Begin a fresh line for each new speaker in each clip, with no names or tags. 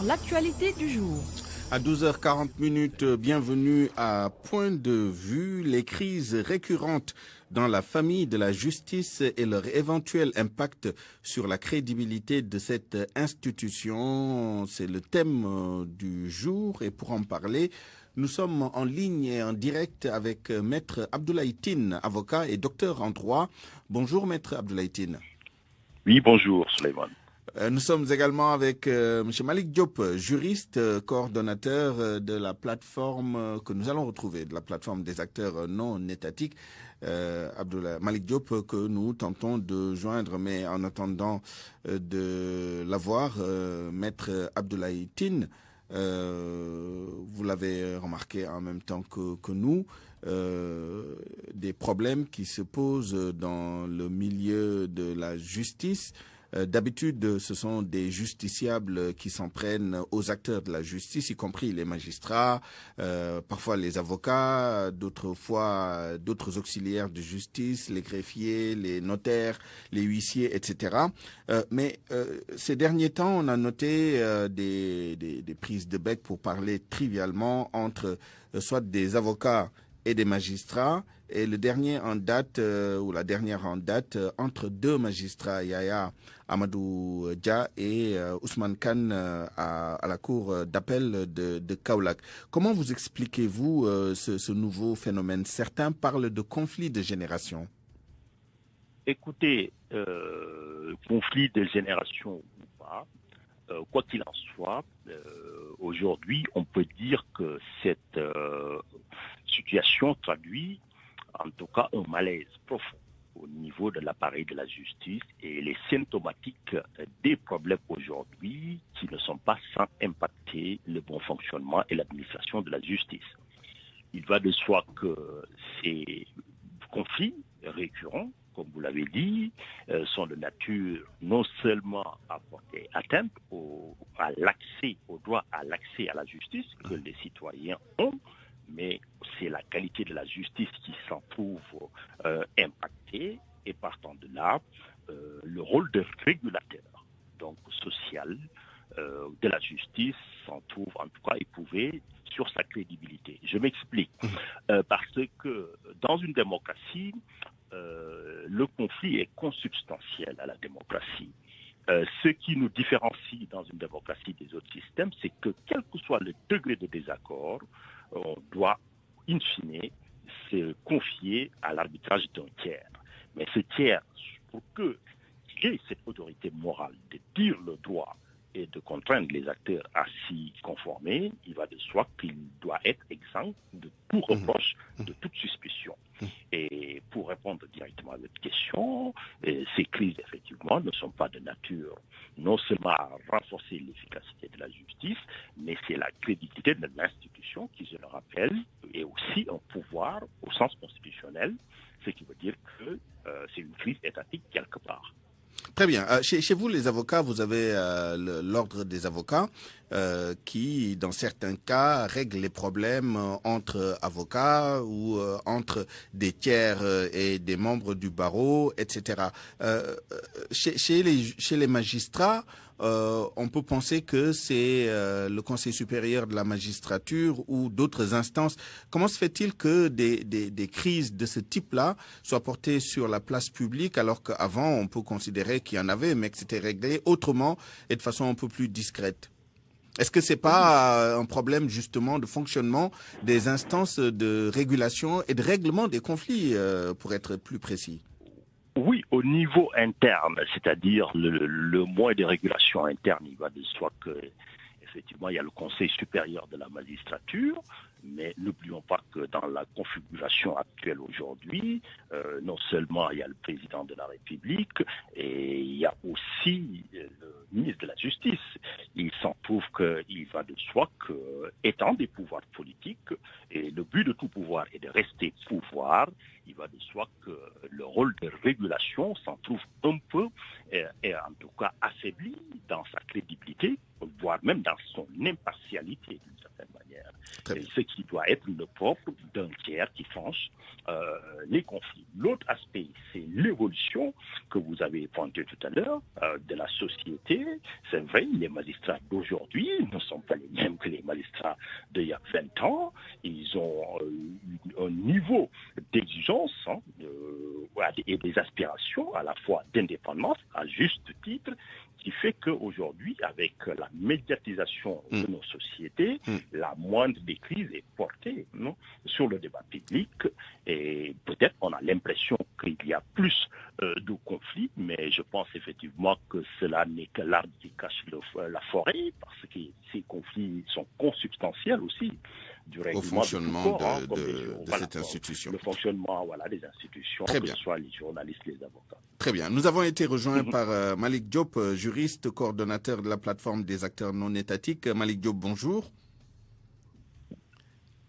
sur l'actualité du jour.
À 12h40, bienvenue à Point de vue. Les crises récurrentes dans la famille de la justice et leur éventuel impact sur la crédibilité de cette institution, c'est le thème du jour. Et pour en parler, nous sommes en ligne et en direct avec Maître Abdoulaye Tine, avocat et docteur en droit. Bonjour Maître Abdoulaye Tine.
Oui, bonjour Souleymane.
Nous sommes également avec M. Malik Diop, juriste, coordonnateur de la plateforme que nous allons retrouver, de la plateforme des acteurs non étatiques. Malik Diop que nous tentons de joindre, mais en attendant de l'avoir, Maître Abdoulaye Tine, vous l'avez remarqué en même temps que nous, des problèmes qui se posent dans le milieu de la justice. D'habitude, ce sont des justiciables qui s'en prennent aux acteurs de la justice, y compris les magistrats, parfois les avocats, d'autres fois d'autres auxiliaires de justice, les greffiers, les notaires, les huissiers, etc. Mais ces derniers temps, on a noté des prises de bec, pour parler trivialement, entre soit des avocats et des magistrats, et le dernier en date, ou la dernière en date, entre deux magistrats, Yaya Amadou Dia et Ousmane Kane à la cour d'appel de Kaolack. Comment vous expliquez-vous ce nouveau phénomène? Certains parlent de conflit de génération.
Écoutez, conflit de génération ou pas, quoi qu'il en soit, aujourd'hui, on peut dire que cette situation traduit en tout cas un malaise profond au niveau de l'appareil de la justice et les symptomatiques des problèmes aujourd'hui qui ne sont pas sans impacter le bon fonctionnement et l'administration de la justice. Il va de soi que ces conflits récurrents, comme vous l'avez dit, sont de nature non seulement à porter atteinte au droit à l'accès à la justice que les citoyens ont, mais c'est la qualité de la justice qui s'en trouve impactée, et partant de là, le rôle de régulateur, donc social, de la justice s'en trouve en tout cas éprouvé sur sa crédibilité. Je m'explique. Parce que dans une démocratie, le conflit est consubstantiel à la démocratie. Ce qui nous différencie dans une démocratie des autres systèmes, c'est que quel que soit le degré de désaccord, on doit, in fine, se confier à l'arbitrage d'un tiers. Mais ce tiers, pour qu'il ait cette autorité morale de dire le droit et de contraindre les acteurs à s'y conformer, il va de soi qu'il doit être exempt de tout reproche, de toute suspicion. Et pour répondre directement à votre question, ces crises, effectivement, ne sont pas de nature non seulement à renforcer l'efficacité de la justice, mais c'est la crédibilité de l'institution qui, je le rappelle, est aussi un pouvoir au sens constitutionnel, ce qui veut dire que c'est une crise étatique quelque part.
Très bien. Chez vous, les avocats, vous avez l'ordre des avocats qui, dans certains cas, règle les problèmes entre avocats ou entre des tiers et des membres du barreau, etc. Chez les magistrats, on peut penser que c'est le Conseil supérieur de la magistrature ou d'autres instances. Comment se fait-il que des crises de ce type-là soient portées sur la place publique alors qu'avant, on peut considérer qu'il y en avait, mais que c'était réglé autrement et de façon un peu plus discrète? Est-ce que c'est pas un problème justement de fonctionnement des instances de régulation et de règlement des conflits, pour être plus précis?
Oui, au niveau interne, c'est-à-dire le moyen de régulation interne, il va de soi que, effectivement, il y a le Conseil supérieur de la magistrature, mais n'oublions pas que dans la configuration actuelle aujourd'hui, non seulement il y a le président de la République, et il y a aussi le ministre de la Justice. Il s'en trouve qu'il va de soi que, étant des pouvoirs politiques, et le but de tout pouvoir est de rester pouvoir, il va de soi que le rôle de régulation s'en trouve un peu, et en tout cas affaibli dans sa crédibilité, voire même dans son impartialité d'une certaine manière. Et ce qui doit être le propre d'un tiers qui tranche les conflits. L'autre aspect, c'est l'évolution que vous avez pointé tout à l'heure de la société. C'est vrai, les magistrats d'aujourd'hui ne sont pas les mêmes que les magistrats d'il y a 20 ans. Ils ont un niveau d'exigence et des aspirations à la fois d'indépendance, à juste titre, qui fait qu'aujourd'hui, avec la médiatisation de nos sociétés, la moindre des crises est portée sur le débat public et peut-être on a l'impression qu'il y a plus de conflits, mais je pense effectivement que cela n'est que l'arbre qui cache la forêt, parce que ces conflits sont consubstantiels aussi du règlement
au fonctionnement
de
cette institution.
Le fonctionnement des institutions,
Très
que
bien.
ce soit les journalistes, les avocats.
Très bien. Nous avons été rejoints par Malick Diop, juriste, coordonnateur de la plateforme des acteurs non étatiques. Malick Diop, bonjour.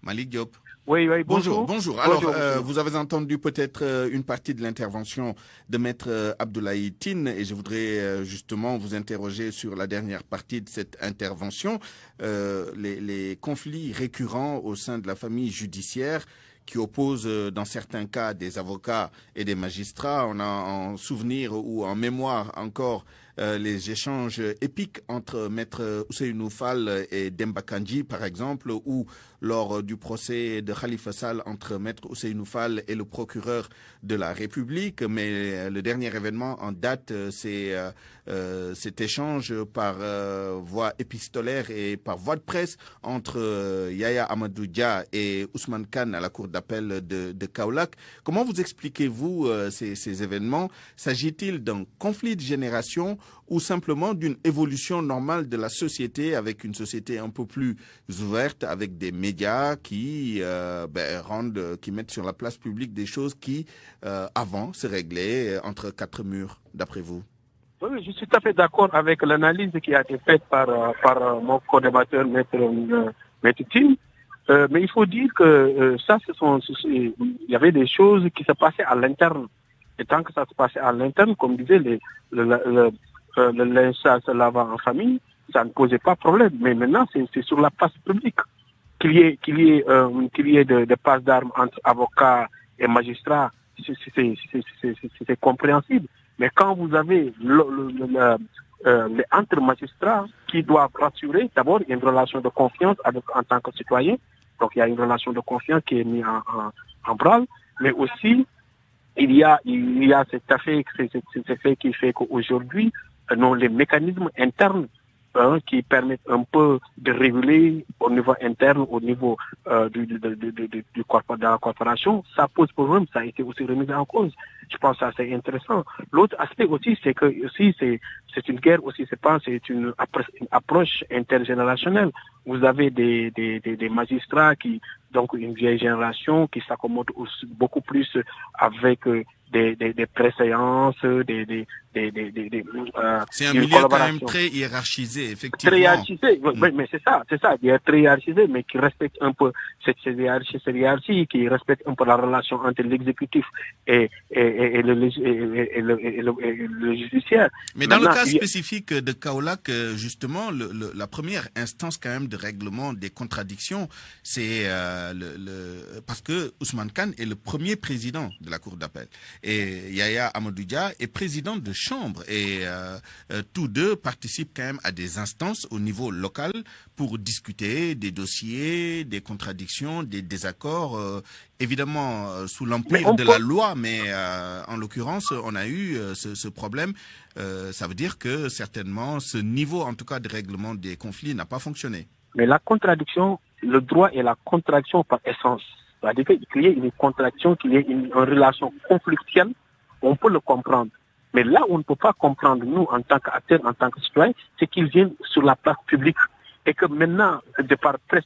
Malick Diop.
Oui, bonjour.
Bonjour. Alors, vous avez entendu peut-être une partie de l'intervention de Maître Abdoulaye Tine et je voudrais justement vous interroger sur la dernière partie de cette intervention. Les conflits récurrents au sein de la famille judiciaire qui opposent dans certains cas des avocats et des magistrats. On a en souvenir ou en mémoire encore les échanges épiques entre Maître Ousseynou Fall et Demba Kandji, par exemple, ou lors du procès de Khalifa Sall entre Maître Ousseynou Fall et le procureur de la République. Mais le dernier événement en date, c'est cet échange par voie épistolaire et par voie de presse entre Yahya Amadou Dia et Ousmane Kane à la cour d'appel de Kaolack. Comment vous expliquez-vous ces événements? S'agit-il d'un conflit de génération ou simplement d'une évolution normale de la société, avec une société un peu plus ouverte, avec des médias qui qui mettent sur la place publique des choses qui, avant, se réglaient entre quatre murs, d'après vous?
Oui, je suis tout à fait d'accord avec l'analyse qui a été faite par mon co-débatteur, Maître Tine. Mais il faut dire que il y avait des choses qui se passaient à l'interne. Et tant que ça se passait à l'interne, comme disait le linge se lava en famille, ça ne posait pas problème. Mais maintenant, c'est sur la place publique qu'il y ait de passe d'armes entre avocats et magistrats. C'est compréhensible. Mais quand vous avez les entre magistrats qui doivent rassurer, d'abord, il y a une relation de confiance en tant que citoyen. Donc, il y a une relation de confiance qui est mise en branle. Mais aussi, il y a cet effet qui fait qu'aujourd'hui, les mécanismes internes qui permettent un peu de réguler au niveau interne, au niveau de la corporation, ça pose problème, ça a été aussi remis en cause. Je pense que ça c'est intéressant. L'autre aspect aussi, c'est que c'est une guerre aussi, c'est une approche intergénérationnelle. Vous avez des magistrats donc une vieille génération qui s'accommode beaucoup plus avec des préséances,
c'est un milieu quand même très hiérarchisé, effectivement.
Très hiérarchisé, oui, mais c'est ça, il est très hiérarchisé, mais qui respecte un peu cette hiérarchie, qui respecte un peu la relation entre l'exécutif et le judiciaire.
Mais dans le cas spécifique de Kaolack, justement, la première instance quand même de règlement des contradictions, c'est parce que Ousmane Kane est le premier président de la cour d'appel. Et Yahya Amadou Dia est président de chambre et tous deux participent quand même à des instances au niveau local pour discuter des dossiers, des contradictions, des désaccords, évidemment sous l'empire de la loi, mais en l'occurrence on a eu ce problème. Ça veut dire que certainement ce niveau en tout cas de règlement des conflits n'a pas fonctionné.
Mais la contradiction, le droit est la contradiction par essence. C'est-à-dire qu'il y ait une contradiction, qu'il y ait une relation conflictuelle, on peut le comprendre. Mais là où on ne peut pas comprendre, nous, en tant qu'acteurs, en tant que citoyens, c'est qu'ils viennent sur la place publique. Et que maintenant, de par presse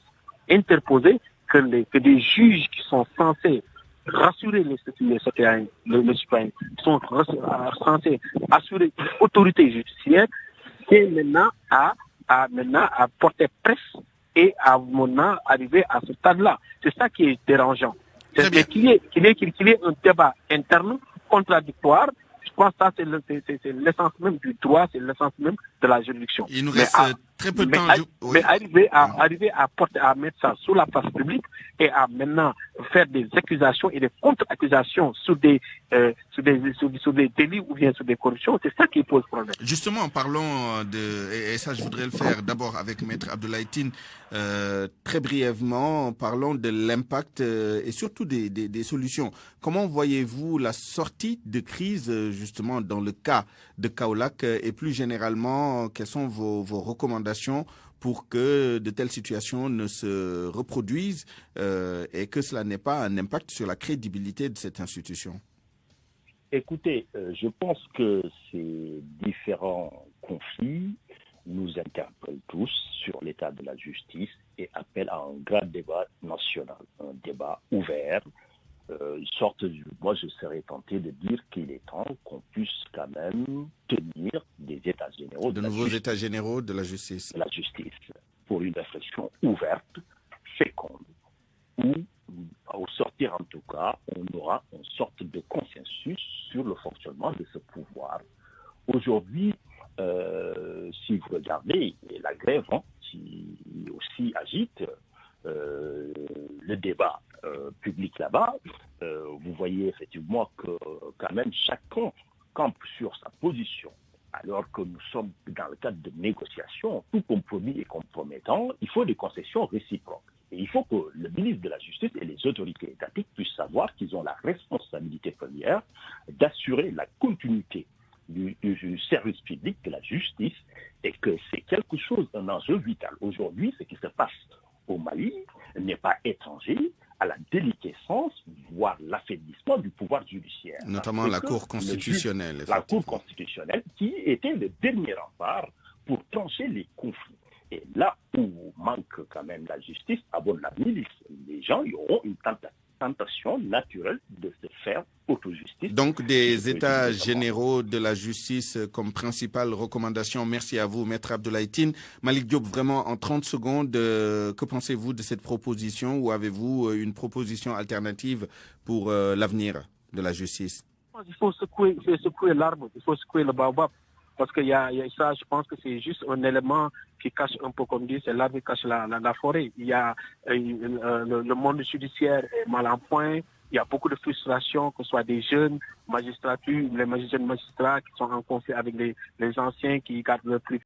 interposée, que des juges qui sont censés rassurer les citoyens, qui sont censés assurer une autorité judiciaire, c'est maintenant à porter presse et à maintenant arriver à ce stade-là. C'est ça qui est dérangeant. C'est qu'il y ait un débat interne contradictoire. Je pense que ça, c'est l'essence même du droit, c'est l'essence même de la juridiction.
Il nous reste très peu de
mais,
temps.
mais arriver à mettre ça sous la place publique et à maintenant faire des accusations et des contre-accusations sur des délits ou bien sur des corruptions, c'est ça qui pose problème.
Justement, parlons et ça je voudrais le faire d'abord avec Maître Abdoulaye Tine, très brièvement, parlons de l'impact et surtout des solutions. Comment voyez-vous la sortie de crise justement dans le cas de Kaolack et plus généralement, quelles sont vos recommandations pour que de telles situations ne se reproduisent et que cela n'ait pas un impact sur la crédibilité de cette institution?
Écoutez, je pense que ces différents conflits nous interpellent tous sur l'état de la justice et appellent à un grand débat national, un débat ouvert. Moi, je serais tenté de dire qu'il est temps qu'on puisse quand même tenir des états généraux
de nouveaux états généraux de la justice.
Pour une réflexion ouverte, féconde, où au sortir en tout cas, on aura une sorte de consensus sur le fonctionnement de ce pouvoir. Aujourd'hui, si vous regardez la grève qui aussi agite le débat public là-bas, vous voyez effectivement que quand même chacun campe sur sa position. Alors que nous sommes dans le cadre de négociations, tout compromis est compromettant, il faut des concessions réciproques. Et il faut que le ministre de la Justice et les autorités étatiques puissent savoir qu'ils ont la responsabilité première d'assurer la continuité du service public de la justice et que c'est quelque chose, un enjeu vital. Aujourd'hui, ce qui se passe au Mali n'est pas étranger à la déliquescence, voire l'affaiblissement du pouvoir judiciaire.
Notamment la Cour constitutionnelle.
La Cour constitutionnelle qui était le dernier rempart pour trancher les conflits. Et là où manque quand même la justice, à bon avis, les gens auront une tentation naturelle de se faire autojustice.
Donc des états généraux de la justice comme principale recommandation. Merci à vous, Maître Abdoulaye Tine. Malick Diop, vraiment en 30 secondes, que pensez-vous de cette proposition ou avez-vous une proposition alternative pour l'avenir de la justice?
Il faut secouer l'arbre, il faut secouer le baobab. Parce qu'il y a ça, je pense que c'est juste un élément qui cache un peu, comme dit, c'est l'arbre qui cache la forêt. Il y a le monde judiciaire est mal en point. Il y a beaucoup de frustration, que ce soit des jeunes magistrats qui sont en conflit avec les anciens qui gardent le plus